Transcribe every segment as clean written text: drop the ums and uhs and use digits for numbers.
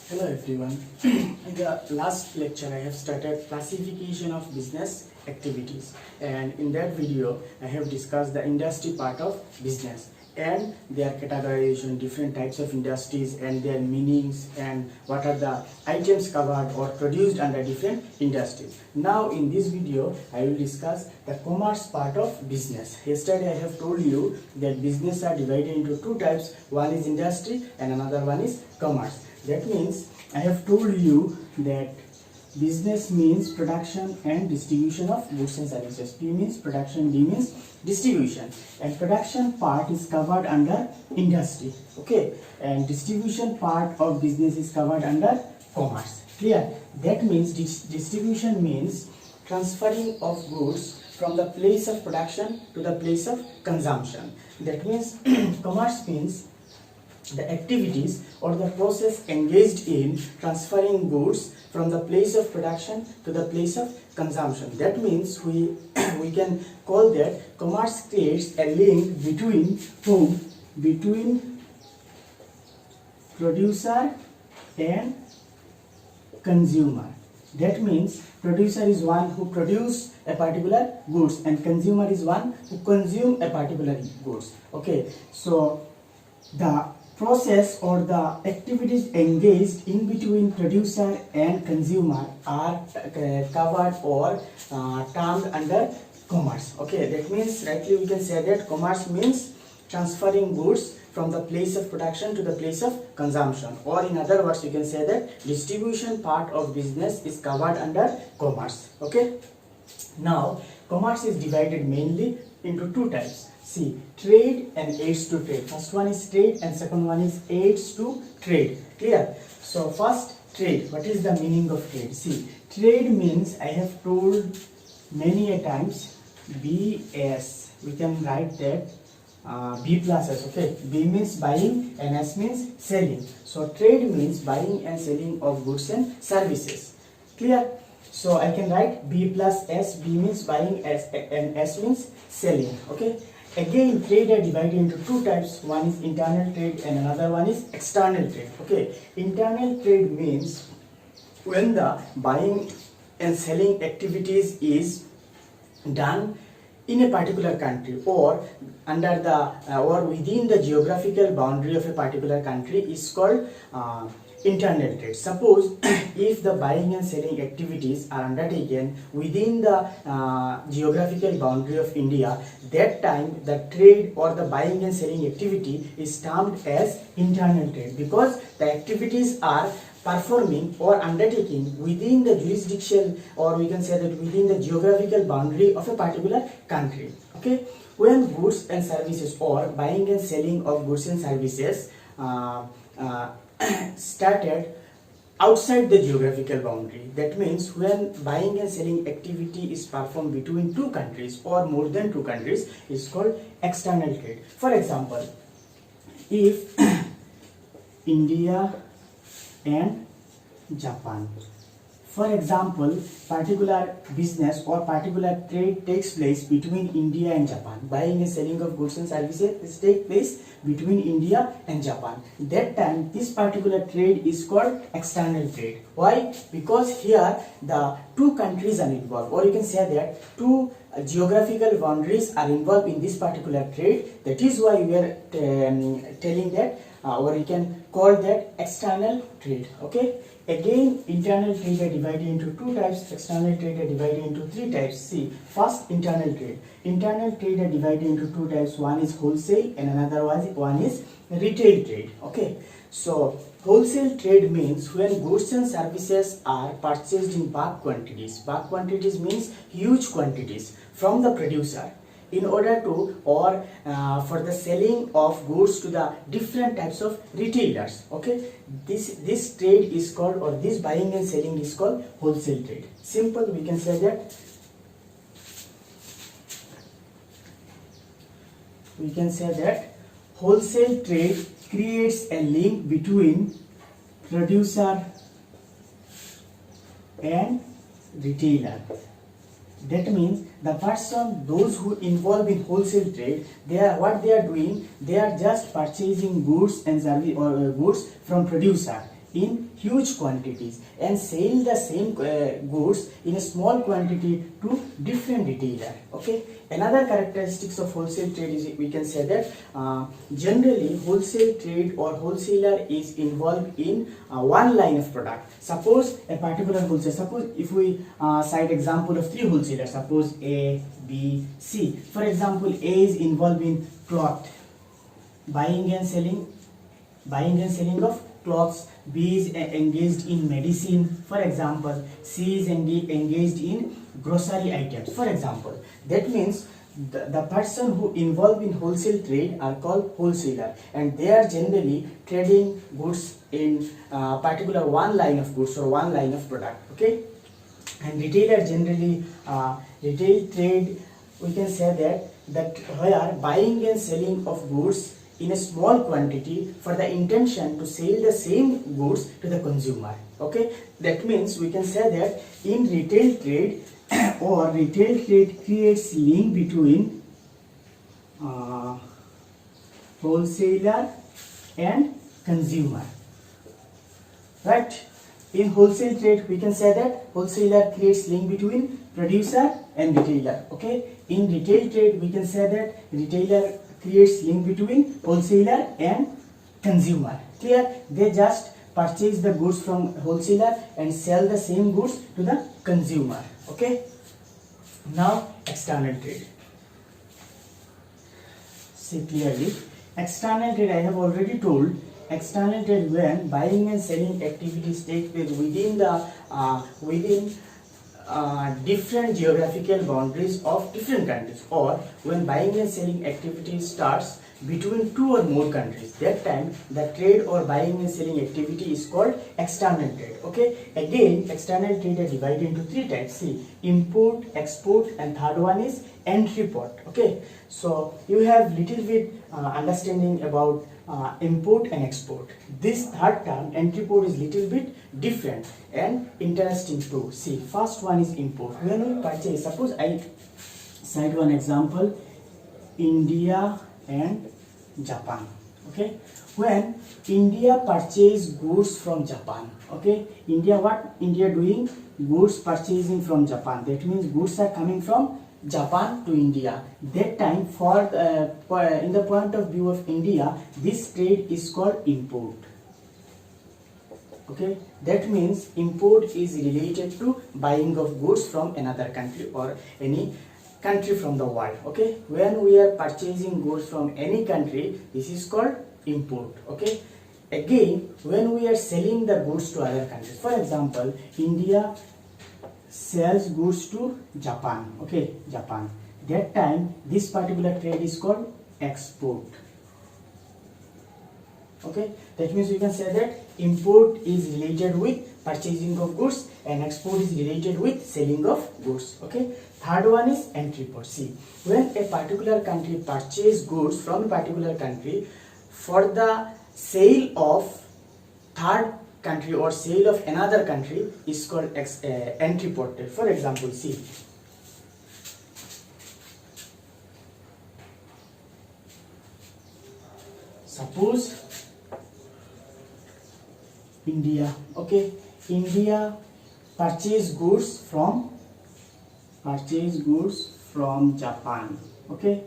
Hello everyone. In the last lecture I have started classification of business activities, and in that video I have discussed the industry part of business and their categorization, different types of industries and their meanings, and what are the items covered or produced under different industries. Now in this video I will discuss the commerce part of business. Yesterday I have told you that business are divided into two types. One is industry and another one is commerce. That means I have told you that business means production and distribution of goods and services. P means production, D means distribution, and production part is covered under industry, okay, and distribution part of business is covered under commerce. Clear? That means distribution means transferring of goods from the place of production to the place of consumption. That means commerce means the activities or the process engaged in transferring goods from the place of production to the place of consumption. That means we can call that commerce creates a link between whom? Between producer and consumer. That means producer is one who produce a particular goods and consumer is one who consume a particular goods. Okay, so the process or the activities engaged in between producer and consumer are covered or termed under commerce. Okay, that means rightly we can say that commerce means transferring goods from the place of production to the place of consumption, or in other words you can say that distribution part of business is covered under commerce. Okay, now commerce is divided mainly into two types. See, trade and aids to trade. First one is trade and second one is aids to trade. Clear? So first, trade. What is the meaning of trade? See, trade means, I have told many a times, BS. We can write that B plus S. Okay, B means buying and S means selling. So trade means buying and selling of goods and services. Clear? So I can write B plus S. B means buying and S means selling. Okay. Again, trade are divided into two types. One is internal trade and another one is external trade. Okay, internal trade means when the buying and selling activities is done in a particular country or under the or within the geographical boundary of a particular country is called internal trade. Suppose if the buying and selling activities are undertaken within the geographical boundary of India, that time the trade or the buying and selling activity is termed as internal trade, because the activities are performing or undertaking within the jurisdiction, or we can say that within the geographical boundary of a particular country. Okay, when goods and services or buying and selling of goods and services started outside the geographical boundary, that means when buying and selling activity is performed between two countries or more than two countries, is called external trade. For example, if India and Japan, for example, particular business or particular trade takes place between India and Japan. Buying and selling of goods and services take place between India and Japan. That time this particular trade is called external trade. Why? Because here the two countries are involved, or you can say that two geographical boundaries are involved in this particular trade. That is why we are telling that or you can call that external trade. Okay, again internal trade are divided into two types, external trade are divided into three types. See, first internal trade. Internal trade are divided into two types. One is wholesale and another one is retail trade. Okay, so wholesale trade means when goods and services are purchased in bulk quantities. Bulk quantities means huge quantities from the producer in order to or for the selling of goods to the different types of retailers. Okay, this trade is called, or this buying and selling is called wholesale trade. Simple, we can say that wholesale trade creates a link between producer and retailer. That means the person, those who involve in wholesale trade, what they are doing, they are just purchasing goods and service or goods from producer in huge quantities and sell the same goods in a small quantity to different retailer. Okay. Another characteristics of wholesale trade is we can say that generally wholesale trade or wholesaler is involved in one line of product. Suppose a particular wholesaler, suppose if we cite example of three wholesalers, suppose A, B, C. For example, A is involved in cloth, buying and selling of clothes. B is engaged in medicine, for example. C is engaged in grocery items, for example. That means the person who involved in wholesale trade are called wholesaler, and they are generally trading goods in particular one line of goods or one line of product. Okay. And retailer generally retail trade, we can say that where buying and selling of goods in a small quantity for the intention to sell the same goods to the consumer. Okay, that means we can say that in retail trade or retail trade creates link between wholesaler and consumer, right? In wholesale trade we can say that wholesaler creates link between producer and retailer. Okay, in retail trade we can say that retailer creates link between wholesaler and consumer. Clear? They just purchase the goods from wholesaler and sell the same goods to the consumer. Okay. Now external trade. See clearly, external trade I have already told. External trade when buying and selling activities take place within the different geographical boundaries of different countries, or when buying and selling activities starts between two or more countries. That time the trade or buying and selling activity is called external trade. Okay. Again, external trade are divided into three types. See, import, export, and third one is entry port. Okay. So you have little bit understanding about import and export. This third term, entry port, is little bit different and interesting too. See, first one is import. When we purchase, suppose I cite one example, India and Japan. Okay, when India purchase goods from Japan, okay, India doing goods purchasing from Japan. That means goods are coming from Japan to India. That time for in the point of view of India, this trade is called import. Okay, that means import is related to buying of goods from another country or any country from the world. Okay, when we are purchasing goods from any country, this is called import. Okay, again when we are selling the goods to other countries, for example, India sells goods to Japan. Okay, Japan. That time this particular trade is called export. Okay, that means we can say that import is related with purchasing of goods and export is related with selling of goods. Okay, third one is entry port. See, when a particular country purchase goods from a particular country for the sale of third country or sale of another country is called entry port trade. For example, see, suppose India. Okay, India purchase goods from Japan. Okay,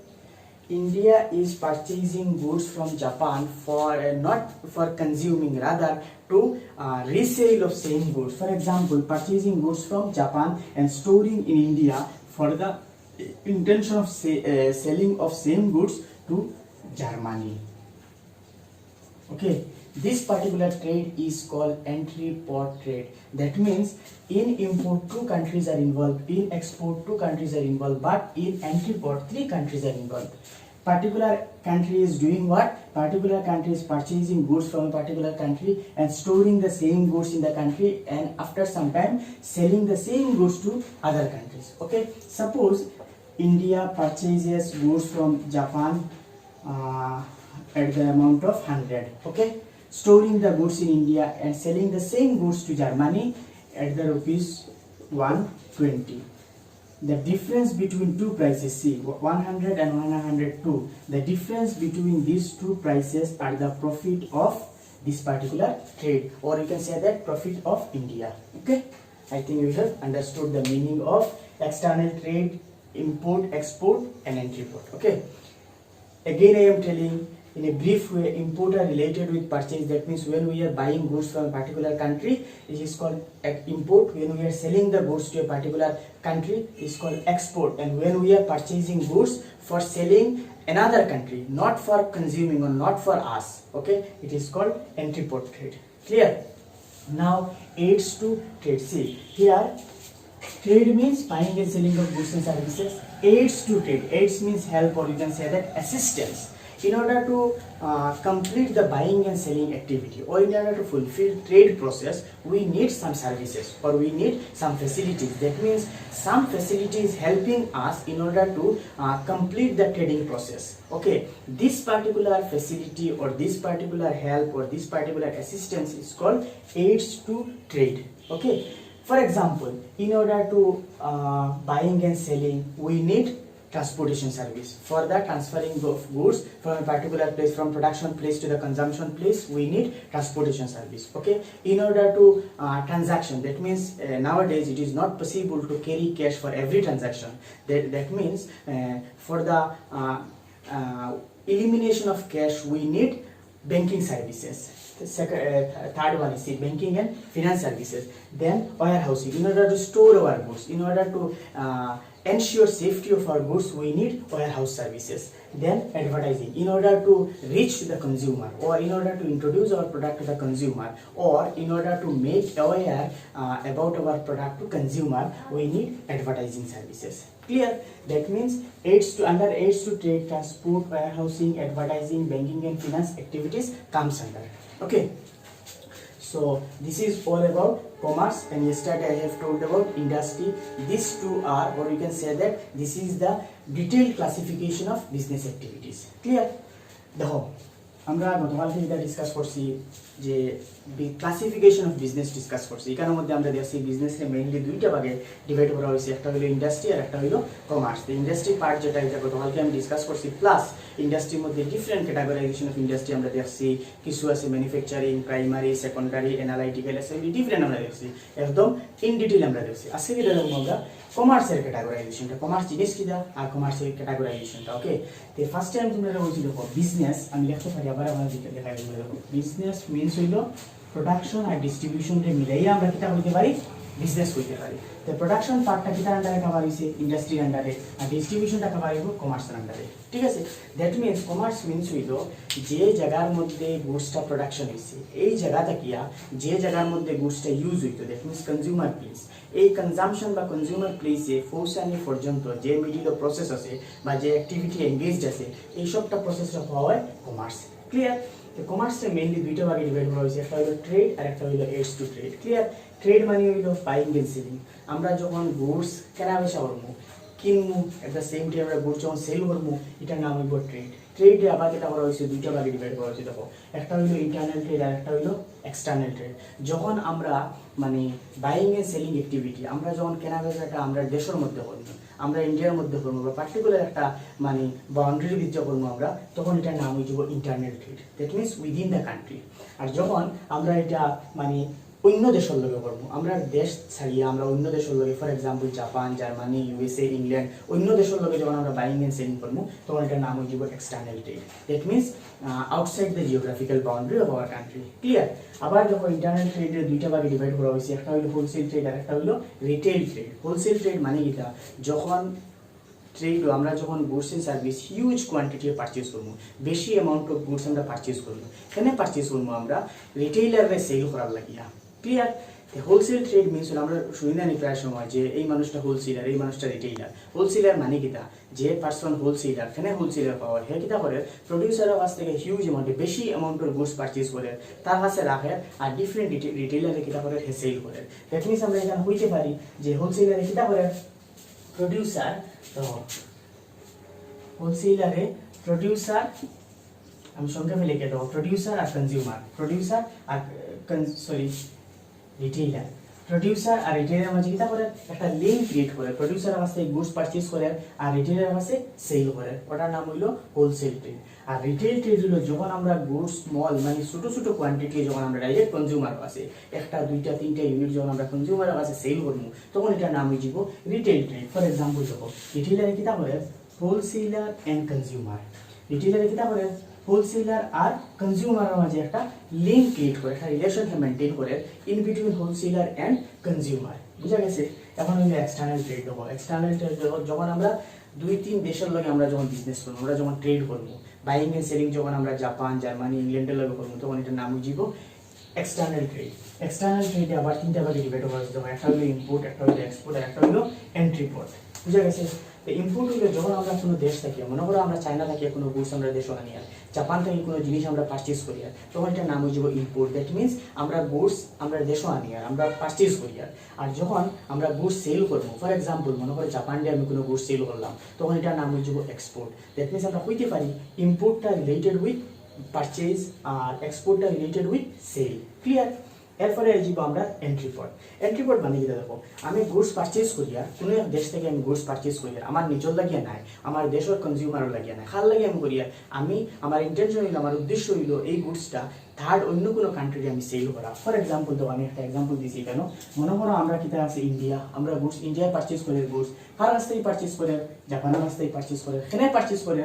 India is purchasing goods from Japan for not for consuming, rather to resale of same goods. For example, purchasing goods from Japan and storing in India for the intention of selling of same goods to Germany. Okay, this particular trade is called entry port trade. That means in import 2 countries are involved, in export 2 countries are involved, but in entry port 3 countries are involved. Particular country is doing what? Particular country is purchasing goods from a particular country and storing the same goods in the country, and after some time selling the same goods to other countries. Okay, suppose India purchases goods from Japan at the amount of 100. Okay, storing the goods in India and selling the same goods to Germany at the rupees 120. The difference between two prices, see, 100 and 102, the difference between these two prices are the profit of this particular trade, or you can say that profit of India. Okay, I think you have understood the meaning of external trade, import, export, and export. Okay, again I am telling in a brief way, import are related with purchase. That means when we are buying goods from a particular country, it is called import. When we are selling the goods to a particular country, it is called export. And when we are purchasing goods for selling another country, not for consuming or not for us, okay, it is called export trade. Clear? Now aids to trade. See here, trade means buying and selling of goods and services. Aids to trade. Aids means help, or you can say that assistance. In order to complete the buying and selling activity, or in order to fulfill trade process, we need some services, or we need some facilities. That means some facilities helping us in order to complete the trading process. Okay, this particular facility or this particular help or this particular assistance is called aids to trade. Okay, for example, in order to buying and selling, we need transportation service. For the transferring of goods from a particular place, from production place to the consumption place, we need transportation service. Okay, in order to transaction, that means nowadays it is not possible to carry cash for every transaction. That means for the elimination of cash, we need banking services. Third one is banking and finance services. Then warehousing, in order to store our goods, in order to ensure safety of our goods, we need warehouse services. Then advertising, in order to reach the consumer, or in order to introduce our product to the consumer, or in order to make aware about our product to consumer, we need advertising services. Clear? That means under aids to trade, transport, warehousing, advertising, banking and finance activities comes under. Okay, so this is all about commerce, and yesterday I have told about industry. These two are, or you can say that this is the detailed classification of business activities. Clear? দেখো আমরা গতকালকে যেটা discuss করছি যে classification of business discuss করছি, এখানের মধ্যে আমরা দেখছি বিজনেসকে মেইনলি দুইটা ভাগে ডিভাইড করা হয়েছে, একটা হলো ইন্ডাস্ট্রি আর একটা হলো কমার্স। তো ইন্ডাস্ট্রি পার্ট যেটা, এটা গতকালকে আমি ডিসকাস করছি, প্লাস ইন্ডাস্ট্রির মধ্যে ডিফারেন্ট ক্যাটাগরাইজেশন অফ ইন্ডাস্ট্রি আমরা দেখছি। কিছু আছে manufacturing, primary, secondary, analytical, assembly, different আমরা দেখছি, একদম ইন ডিটেইল আমরা দেখছি। আজকে যেটা দেখবো আমরা কমার্সের ক্যাটাগরাইজেশনটা, কমার্স জিনিস কিটা আর কমার্সের ক্যাটাগরাইজেশনটা। ওকে, তো ফার্স্ট টাইম তোমরা বলছি দেখো বিজনেস, আমি লিখতে পারি আবার আমরা যেটা দেখাই দেখো, বিজনেস মিন্স হইলো প্রোডাকশন আর ডিস্ট্রিবিউশন রে মিলাইয়া আমরা কিটা হইতে পারি, বিজনেস হইতে পারি। তো প্রোডাকশন পার্টটা কিটার আন্ডারে কভার হইছে, ইন্ডাস্ট্রির আন্ডারে, আর ডিস্ট্রিবিউশনটা কভার হইব কমার্সের আন্ডারে। ঠিক আছে, দ্যাট মিন্স কমার্স মিন্স হইলো যে জায়গার মধ্যে গুডসটা প্রোডাকশন হইছে, এই জায়গাটা কিয়া যে জায়গার মধ্যে গুডসটা ইউজ হইতো, দ্যাট মিন্স কনজিউমার প্লেস। এই কনজাম্পশন বা কনজিউমার প্লেসে পৌঁছানি পর্যন্ত যে মিডিল প্রসেস আছে বা যে অ্যাক্টিভিটি এনগেজড আছে, এই সবটা প্রসেসটা হওয়া হয় কমার্স। ক্লিয়ার? তো কমার্সে মেইনলি দুইটা ভাগে ডিভাইড করা হয়েছে, একটা হলো ট্রেড আর একটা হলো aids to trade. Clear? Trade মানে হইলো বাইং এন্ড সেলিং। আমরা যখন গুডস কেনা বেচা করবো, কিনবো, এট দ্য সেম টাইম আমরা গুডস যখন সেল করবো, এটার নাম হইব ট্রেড। ট্রেডে আবার যেটা করা হয়েছে দুইটা ভাগে ডিভাইড করা হয়েছে। দেখো, একটা হইলো ইন্টারনাল ট্রেড আর একটা হইলো এক্সটার্নাল ট্রেড। যখন আমরা মানে বাইং এন্ড সেলিং অ্যাক্টিভিটি আমরা যখন কেনা বেচাটা আমরা দেশের মধ্যে করবো, আমরা ইন্ডিয়ার মধ্যে করবো বা পার্টিকুলার একটা মানে বাউন্ডারির ভিতরে করবো আমরা, তখন এটার নাম হয়ে যাব internal trade. That means within the country. আর যখন আমরা এটা মানে অন্য দেশের লগে করবো, আমরা দেশ ছাড়িয়ে আমরা অন্য দেশের লগে, for example Japan, Germany, USA, England, অন্য দেশের লগে যখন আমরা বাইং এন্ড সেলিং করবো, তখন এটার নাম হয়ে যাব external trade. That means outside the geographical boundary of our country. Clear? আবার যখন ইন্টারনাল ট্রেডের দুইটা ভাগে ডিভাইড করা হয়েছে, একটা হলো হোলসেল ট্রেড আর একটা হলো রিটেল ট্রেড। হোলসেল ট্রেড মানে এটা যখন ট্রেড আমরা যখন goods and service huge quantity purchase করবো, বেশি অ্যামাউন্ট অফ গুডস আমরা পারচেজ করবো, এখানে পারচেজ করবো আমরা রিটেইলারে সেল করার লাগিয়া। ক্লিয়ার? হোলসেল ট্রেড মিনস আমরা শুনি না প্রায় সময় যে এই মানুষটা হোলসেলার, এই মানুষটা রিটেইলার। হোলসেলার মানে কিটা, যে পার্সন হোলসেলার, এখানে হোলসেলার পাওয়ার, হে কিটা করে প্রডিউসারের কাছ থেকে হিউজ অ্যামাউন্টে বেশি অ্যামাউন্টের গুডস পারচেজ করে তার কাছে রাখে, আর ডিফারেন্ট রিটেইলারে কিটা করে হে সেল করে। দ্যাট মিনস আমরা এখানে হইতে পারি যে হোলসেলারে কিটা করে প্রডিউসার, তো হোলসেলারে প্রডিউসার, আমি সংক্ষেপে লিখে দেবো, প্রডিউসার আর কনজিউমার, প্রডিউসার আর রিটেইলার। প্রডিউসার আর রিটেইলার মাঝে কিতা করে একটা লিঙ্ক ক্রিয়েট করে প্রডিউসার কাছে গুডস পারচেজ করে আর রিটেইলার কাছে সেল করে ওটার নাম হইলো হোলসেল ট্রেড আর রিটেল ট্রেড হলো যখন আমরা গুডস স্মল মানে ছোট ছোট কোয়ান্টিটি যখন আমরা ডাইরেক্ট কনজিউমার কাছে একটা দুইটা তিনটা ইউনিট যখন আমরা কনজিউমারের কাছে সেল করব তখন এটার নাম হয়ে যাব রিটেল ট্রেড ফর এক্সাম্পল দেখো রিটেইলার কিতা করে হোলসেলার এন্ড কনজিউমার রিটেইলার কিতা করে হোলসেলার আর কনজিউমারের মাঝে একটা লিঙ্ক ক্রিয়েট করে একটা রিলেশন মেইনটেইন করে in between wholesaler and consumer বুঝা গেছে এখন হইলো এক্সটার্নাল ট্রেড দেখো এক্সটার্নাল ট্রেড যখন আমরা দুই তিন দেশের লগে আমরা যখন বিজনেস করব আমরা যখন ট্রেড করব বাইং এন্ড সেলিং যখন আমরা জাপান জার্মানি ইংল্যান্ডের লগে করব তখন এটা নাম হইব এক্সটার্নাল ট্রেড এক্সটার্নাল ট্রেডে আবার তিনটা ভাগে ডিভাইড করা হয়েছে একটা হলো ইম্পোর্ট একটা হলো এক্সপোর্ট আর একটা হলো এন্ট্রি পোর্ট বুঝা গেছে তো ইম্পোর্ট হইলে যখন আমরা কোনো দেশ থাকি মনে করো আমরা চায়না থাকি কোনো গুডস আমরা দেশে আনি আর জাপান থেকে কোনো জিনিস আমরা পারচেজ করি আর তখন এটা নাম হয়ে যাব ইম্পোর্ট দ্যাট মিনস আমরা গুডস আমরা দেশে আনি আর আমরা পারচেজ করি আর যখন আমরা গুডস সেল করবো ফর এক্সাম্পল মনে করো জাপান দিয়ে আমি কোনো গুডস সেল করলাম তখন এটা নাম হয়ে যাব এক্সপোর্ট দ্যাট মিনস আমরা হইতে পারি ইম্পোর্টটা রিলেটেড উইথ পারচেজ আর এক্সপোর্টটা রিলেটেড উইথ সেল ক্লিয়ার এরপরে যাব আমরা এন্ট্রি পোর্ট মানে কি দেখো আমি গুডস পারচেজ করি আর কোনো এক দেশ থেকে আমি গুডস পারচেজ করি আর আমার নিজের লাগিয়ে নাই আমার দেশের কনজিউমারও লাগিয়ে নাই খাল লাগিয়ে আমি করি আর আমি আমার ইন্টেনশন হইলো আমার উদ্দেশ্য হইলো এই গুডসটা থার্ড অন্য কোনো কান্ট্রিতে আমি সেল করা ফর এক্সাম্পল তো আমি একটা এক্সাম্পল দিয়েছি কেন মনে করো আমরা কিতা আছে ইন্ডিয়া আমরা গুডস ইন্ডিয়ায় পারচেজ করে গুডস কার কাছ থেকে পারচেজ করে জাপানের কাছ থেকে পারচেজ করে এখানে পারচেজ করে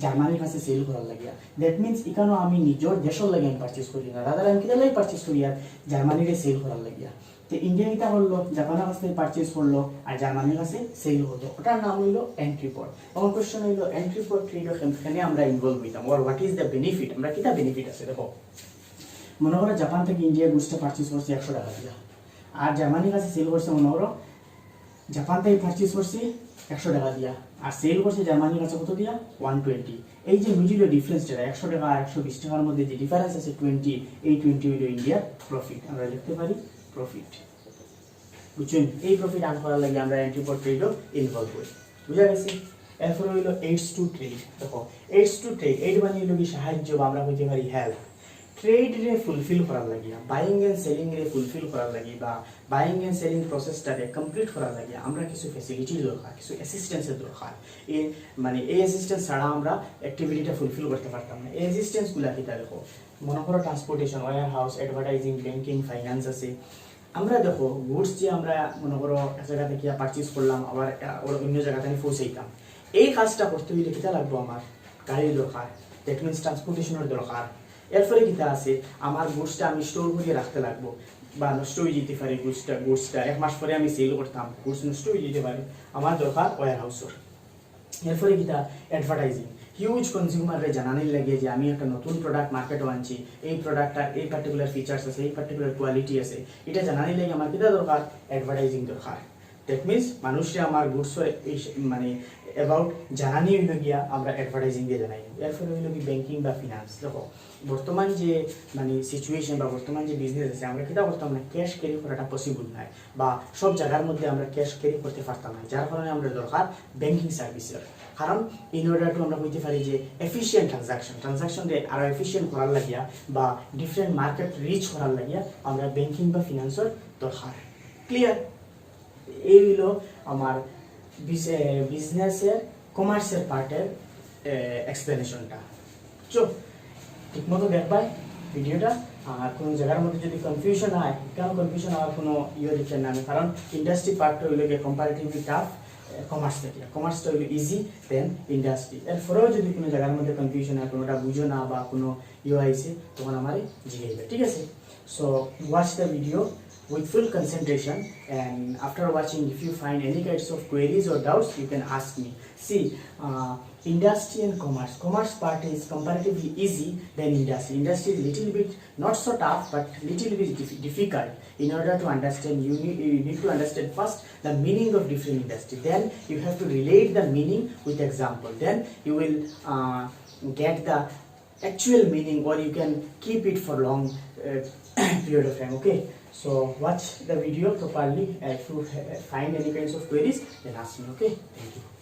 জার্মানির কাছে সেল করার লাগিয়া দ্যাট মিনস এখানেও আমি নিজের দেশের লাগে আমি পারচেজ করি না রাদার আমি কিতা লাগে পারচেজ করি আর জার্মানিরে সেল করার লাগিয়া তো ইন্ডিয়া কিতা করলো জাপানের কাছ থেকে পারচেজ করলো আর জার্মানির কাছে সেল হলো ওটার নাম হইলো এন্ট্রি পোর্ট আমার কোশ্চেন হইলো এন্ট্রি পোর্ট ট্রেড এখানে আমরা ইনভলভ হইতাম ওর হোয়াট ইজ দ্য বেনিফিট আমরা কিতা বেনিফিট আছে দেখো মনে করো জাপান থেকে ইন্ডিয়া গুডসটা পারচেজ করছি 100 টাকা দিয়া আর জার্মানির কাছে সেল করছে মনে করো জাপান থেকে পারচেজ করছি 100 টাকা দিয়া আর সেল করছে জার্মানির কাছে কত দিয়া 120 এই যে মিডিলের ডিফারেন্সটা 100 টাকা আর 120 টাকার মধ্যে যে ডিফারেন্স আছে 20 এই 20 হইলো ইন্ডিয়ার প্রফিট আমরা লিখতে পারি প্রফিট বুঝছেন এই প্রফিট আর্ন করার লাগে আমরা এন্ট্রি পোর্ট ট্রেডও ইনভলভ হই বুঝা গেছে এরপর হইলো এইডস টু ট্রেড দেখো এইডস টু ট্রেড এইড মানে হইলো কি সাহায্য বা আমরা হইতে পারি হেল্প ট্রেড রে ফুলফিল করার লাগি বাইং এন্ড সেলিং রে ফুলফিল করার লাগি বা বাইং এন্ড সেলিং প্রসেসটাকে কমপ্লিট করার লাগি আমরা কিছু ফ্যাসিলিটি দরকার কিছু অ্যাসিস্ট্যান্সের দরকার এই মানে এই অ্যাসিস্ট্যান্স ছাড়া আমরা অ্যাক্টিভিটিটা ফুলফিল করতে পারতাম না এই অ্যাসিস্ট্যান্সগুলো কি দেখো মনে করো transportation warehouse advertising banking finance আছে আমরা দেখো গুডস যে আমরা মনে করো এক জায়গা থেকে পারচেজ করলাম আবার অন্য জায়গাতে আমি পৌঁছাইতাম এই কাজটা করতে হইলে কিটা লাগবো আমার গাড়ির দরকার দ্যাট মিনস ট্রান্সপোর্টেশনের দরকার এরপরে কিতা আছে আমার গুডসটা আমি স্টোর করে রাখতে লাগবো বা নষ্ট হয়ে যেতে পারে গুডসটা এক মাস পরে আমি সেল করতাম গুডস নষ্ট হয়ে যেতে পারে আমার দরকার ওয়্যার হাউসের এরপরে কিতা অ্যাডভার্টাইজিং হিউজ কনজিউমাররে জানানোর লাগে যে আমি একটা নতুন প্রোডাক্ট মার্কেটে আনছি এই প্রোডাক্টটার এই পার্টিকুলার ফিচার্স আছে এই পার্টিকুলার কোয়ালিটি আছে এটা জানানোর লাগে আমার কিতা দরকার অ্যাডভার্টাইজিং দরকার দ্যাট মিনস মানুষে আমার গুডসের মানে অ্যাবাউট জানানি হইল গিয়া আমরা অ্যাডভার্টাইজিং দিয়ে জানাই এরপরে হইল কি ব্যাংকিং বা ফিনান্স দেখো বর্তমান যে মানে সিচুয়েশন বা বর্তমান যে বিজনেস আছে আমরা কিতা করতাম না ক্যাশ ক্যারি করাটা পসিবল নয় বা সব জায়গার মধ্যে আমরা ক্যাশ ক্যারি করতে পারতাম না যার কারণে আমরা দরকার ব্যাংকিং সার্ভিসের কারণ ইন অর্ডার টু আমরা বলতে পারি যে এফিসিয়েন্ট ট্রানজাকশনকে আরো এফিসিয়েন্ট করার লাগিয়া বা ডিফারেন্ট মার্কেট রিচ করার লাগিয়া আমরা ব্যাংকিং বা ফিনান্সের দরকার ক্লিয়ার এই হলো আমার বিজনেসের কমার্সের পার্টের এক্সপ্লেনেশনটা ঠিক মতো দেখবাই ভিডিওটা আর কোনো জায়গার মধ্যে যদি কনফিউশন হয় কেন কনফিউশন হওয়ার কোনো দেখছেন না কারণ ইন্ডাস্ট্রি পার্টটা হইল গিয়ে কম্পারেটিভলি টাফ কমার্স থেকে কমার্সটা হইল ইজি দেন ইন্ডাস্ট্রি এরপরেও যদি কোনো জায়গার মধ্যে কনফিউশন হয় কোনোটা বুঝো না বা কোনো আইসে তখন আমার জিগাইবে ঠিক আছে so watch the video with full concentration, and after watching if you find any kinds of queries or doubts you can ask me. See, industry and commerce part is comparatively easy than industry is little bit not so tough but little bit difficult. In order to understand you need to understand first the meaning of different industry, then you have to relate the meaning with example, then you will get the actual meaning or you can keep it for long period of time. Okay, so watch the video properly. If you find any kinds of queries then ask me. Okay, thank you.